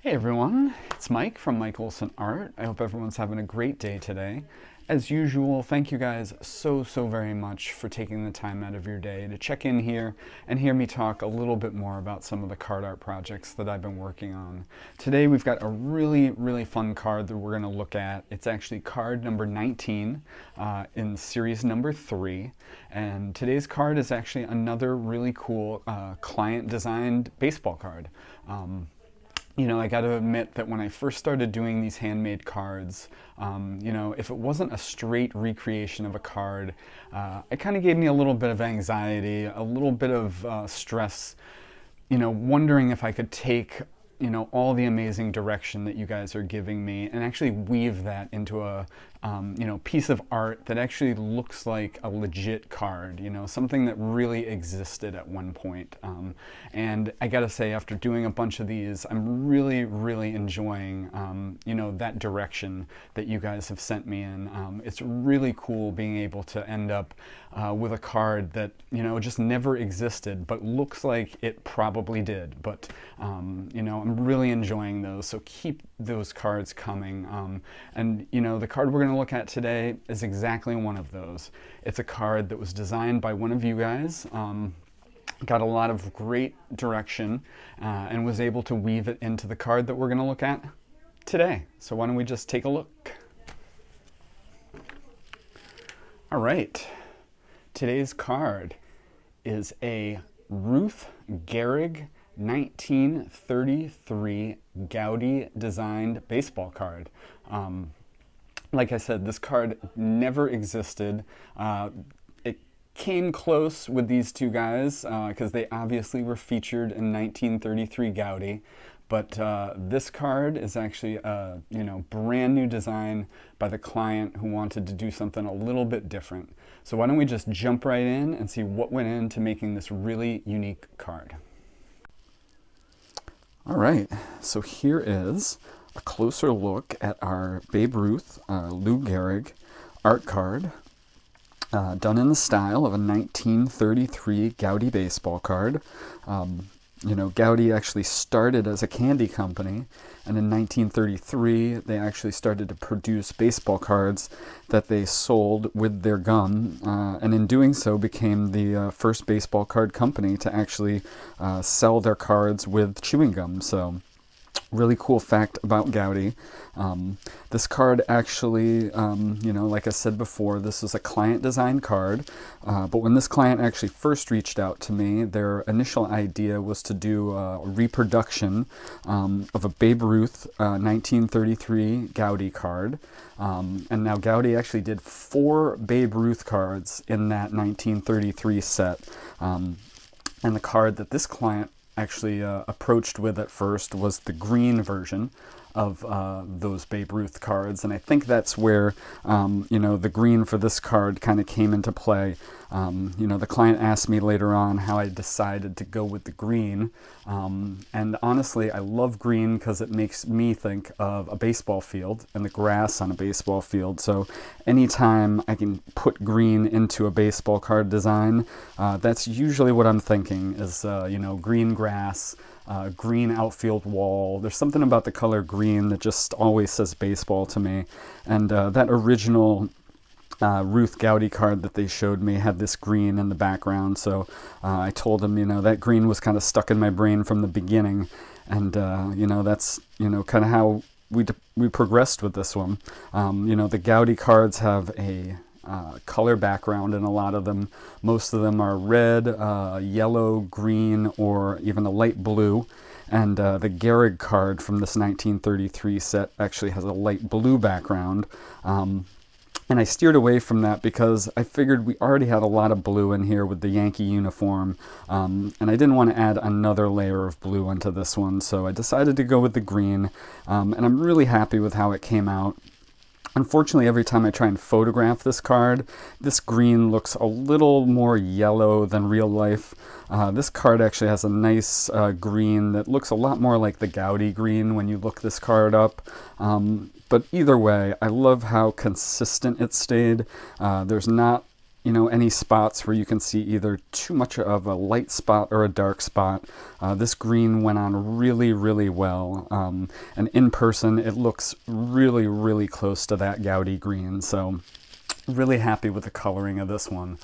Hey everyone, it's Mike from Mike Olson Art. I hope everyone's having a great day today. As usual, thank you guys so very much for taking the time out of your day to check in here and hear me talk a little bit more about some of the card art projects that I've been working on. Today we've got a really fun card that we're going to look at. It's actually card number 19 in series number 3. And today's card is actually another really cool client designed baseball card. You know, I got to admit that when I first started doing these handmade cards, you know, if it wasn't a straight recreation of a card, it kind of gave me a little bit of anxiety, a little bit of stress, you know, wondering if I could take, you know, all the amazing direction that you guys are giving me and actually weave that into a, you know, piece of art that actually looks like a legit card, you know, something that really existed at one point. And I gotta say, after doing a bunch of these, I'm really enjoying, you know, that direction that you guys have sent me in. It's really cool being able to end up with a card that, you know, just never existed, but looks like it probably did. But, you know, I'm really enjoying those, so keep those cards coming. And, you know, the card we're going to look at today is exactly one of those. It's a card that was designed by one of you guys, got a lot of great direction, and was able to weave it into the card that we're going to look at today. So why don't we just take a look? All right. Today's card is a Ruth Gehrig 1933 Goudy designed baseball card. Like I said, this card never existed. It came close with these two guys because they obviously were featured in 1933 Goudy. But this card is actually a, you know, brand new design by the client who wanted to do something a little bit different. So why don't we just jump right in and see what went into making this really unique card. All right, so here is a closer look at our Babe Ruth, Lou Gehrig art card, done in the style of a 1933 Goudy baseball card. You know, Goudy actually started as a candy company, and in 1933 they actually started to produce baseball cards that they sold with their gum, and in doing so became the first baseball card company to actually sell their cards with chewing gum. So really cool fact about Goudy. This card actually, you know, like I said before, this is a client designed card, but when this client actually first reached out to me, their initial idea was to do a reproduction of a Babe Ruth 1933 Goudy card. And now Goudy actually did 4 Babe Ruth cards in that 1933 set. And the card that this client actually approached with at first was the green version of those Babe Ruth cards, and I think that's where you know, the green for this card kind of came into play. You know, the client asked me later on how I decided to go with the green, and honestly I love green because it makes me think of a baseball field and the grass on a baseball field. So anytime I can put green into a baseball card design, that's usually what I'm thinking is, you know, green grass, green outfield wall. There's something about the color green that just always says baseball to me. And that original Ruth Goudy card that they showed me had this green in the background. So I told them, you know, that green was kind of stuck in my brain from the beginning. And, you know, that's, you know, kind of how we progressed with this one. You know, the Goudy cards have a color background in a lot of them. Most of them are red, yellow, green, or even a light blue. And the Gehrig card from this 1933 set actually has a light blue background. And I steered away from that because I figured we already had a lot of blue in here with the Yankee uniform, and I didn't want to add another layer of blue onto this one, so I decided to go with the green, and I'm really happy with how it came out. Unfortunately, every time I try and photograph this card, this green looks a little more yellow than real life. This card actually has a nice green that looks a lot more like the Goudy green when you look this card up. But either way, I love how consistent it stayed. There's not any spots where you can see either too much of a light spot or a dark spot. This green went on really, really well. And in person, it looks really, really close to that Goudy green. So really happy with the coloring of this one.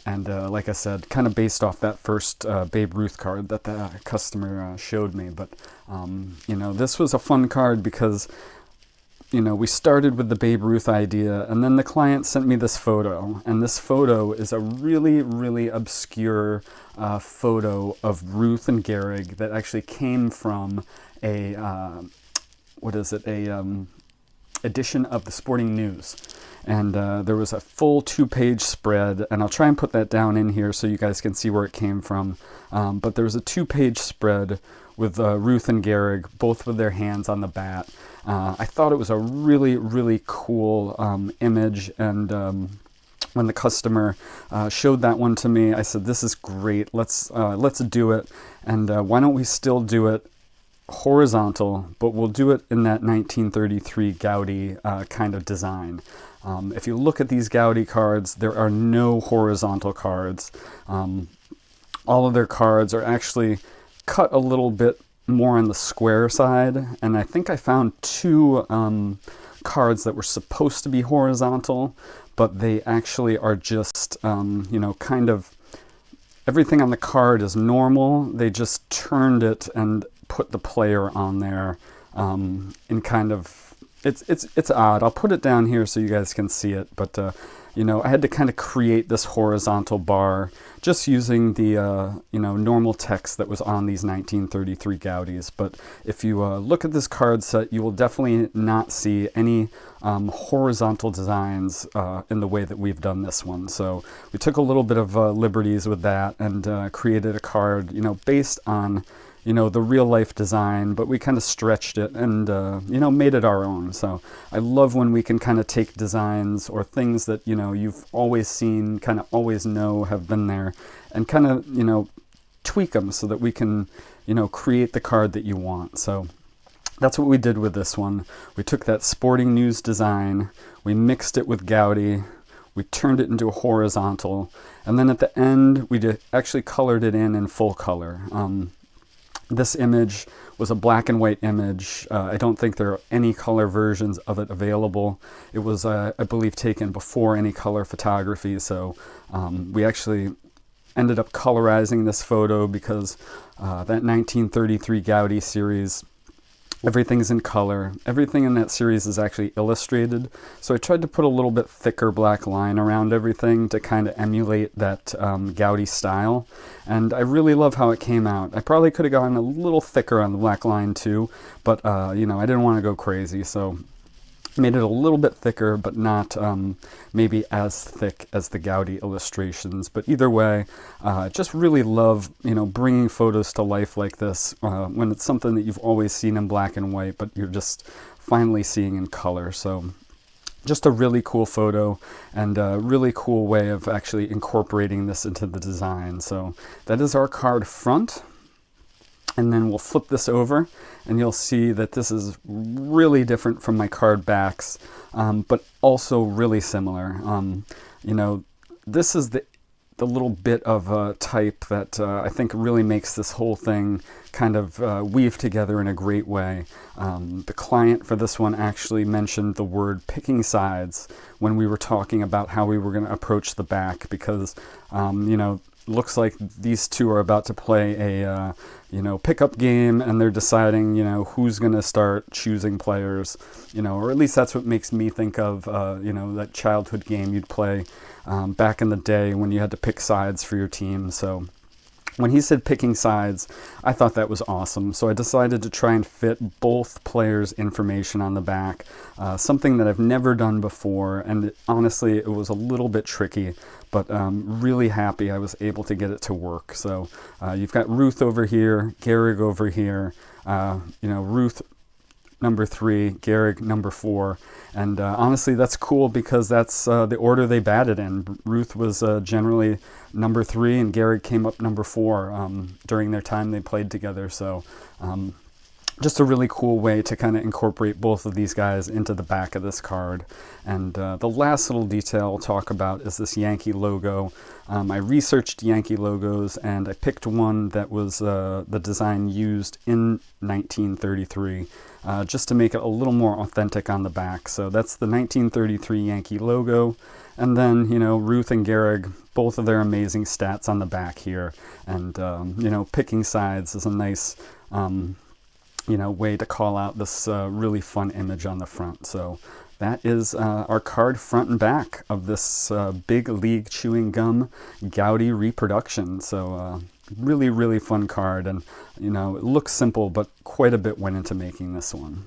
And like I said, kind of based off that first Babe Ruth card that the customer showed me. But, this was a fun card because we started with the Babe Ruth idea, and then the client sent me this photo, and this photo is a really, really obscure photo of Ruth and Gehrig that actually came from a, edition of the Sporting News. And there was a full 2-page spread, and I'll try and put that down in here so you guys can see where it came from. But there was a 2-page spread with Ruth and Gehrig, both with their hands on the bat. I thought it was a really, really cool image, and when the customer showed that one to me, I said, "This is great. Let's do it, and why don't we still do it horizontal, but we'll do it in that 1933 Goudy kind of design." If you look at these Goudy cards, there are no horizontal cards. All of their cards are actually cut a little bit more on the square side, and I think I found 2 cards that were supposed to be horizontal, but they actually are just, kind of everything on the card is normal. They just turned it and put the player on there in kind of, it's odd. I'll put it down here so you guys can see it, but I had to kind of create this horizontal bar just using the normal text that was on these 1933 Goudys. But if you look at this card set, you will definitely not see any horizontal designs in the way that we've done this one. So we took a little bit of liberties with that and created a card, based on the real life design, but we kind of stretched it and, made it our own. So I love when we can kind of take designs or things that, you've always seen, kind of always know have been there, and kind of, tweak them so that we can, create the card that you want. So that's what we did with this one. We took that Sporting News design, we mixed it with Goudy, we turned it into a horizontal, and then at the end, we actually colored it in full color. This image was a black and white image. I don't think there are any color versions of it available. It was, I believe, taken before any color photography, so we actually ended up colorizing this photo because that 1933 Goudy series, everything's in color. Everything in that series is actually illustrated. So I tried to put a little bit thicker black line around everything to kind of emulate that Goudy style. And I really love how it came out. I probably could have gone a little thicker on the black line too, but I didn't want to go crazy. So made it a little bit thicker, but not maybe as thick as the Goudy illustrations. But either way, just really love, bringing photos to life like this when it's something that you've always seen in black and white, but you're just finally seeing in color. So just a really cool photo and a really cool way of actually incorporating this into the design. So that is our card front. And then we'll flip this over and you'll see that this is really different from my card backs, but also really similar. This is the little bit of type that I think really makes this whole thing kind of weave together in a great way. The client for this one actually mentioned the word picking sides when we were talking about how we were going to approach the back, because looks like these two are about to play a pickup game, and they're deciding who's going to start choosing players, or at least that's what makes me think of that childhood game you'd play back in the day when you had to pick sides for your team. So when he said picking sides, I thought that was awesome. So I decided to try and fit both players' information on the back, something that I've never done before, and honestly it was a little bit tricky, but really happy I was able to get it to work. So you've got Ruth over here, Gehrig over here, Ruth number 3, Gehrig number 4, and honestly that's cool because that's the order they batted in. Ruth was generally number 3 and Gehrig came up number 4 during their time they played together. So just a really cool way to kind of incorporate both of these guys into the back of this card. And the last little detail I'll talk about is this Yankee logo. I researched Yankee logos and I picked one that was the design used in 1933, just to make it a little more authentic on the back. So that's the 1933 Yankee logo. And then, you know, Ruth and Gehrig, both of their amazing stats on the back here. And, you know, picking sides is a nice, you know, way to call out this really fun image on the front. So that is our card front and back of this big league chewing gum Goudy reproduction. So really, really fun card. And, you know, it looks simple, but quite a bit went into making this one.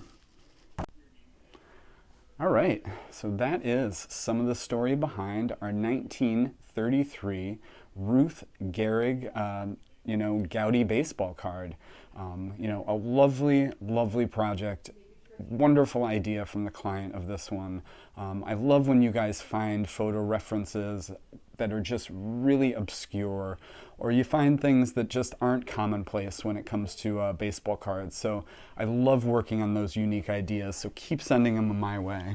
All right, so that is some of the story behind our 1933 Ruth Gehrig, you know, Goudy baseball card. You know, a lovely, lovely project. Wonderful idea from the client of this one. I love when you guys find photo references that are just really obscure, or you find things that just aren't commonplace when it comes to baseball cards. So I love working on those unique ideas, so keep sending them my way.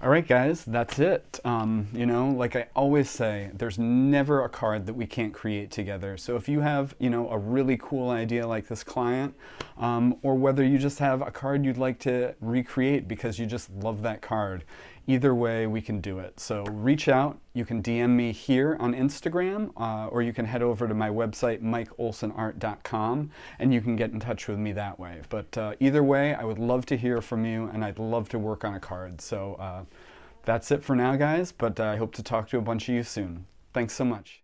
All right, guys, that's it. You know, like I always say, there's never a card that we can't create together. So if you have, you know, a really cool idea like this client, or whether you just have a card you'd like to recreate because you just love that card, either way, we can do it. So reach out. You can DM me here on Instagram, or you can head over to my website, mikeolsenart.com, and you can get in touch with me that way. But either way, I would love to hear from you, and I'd love to work on a card. So that's it for now, guys, but I hope to talk to a bunch of you soon. Thanks so much.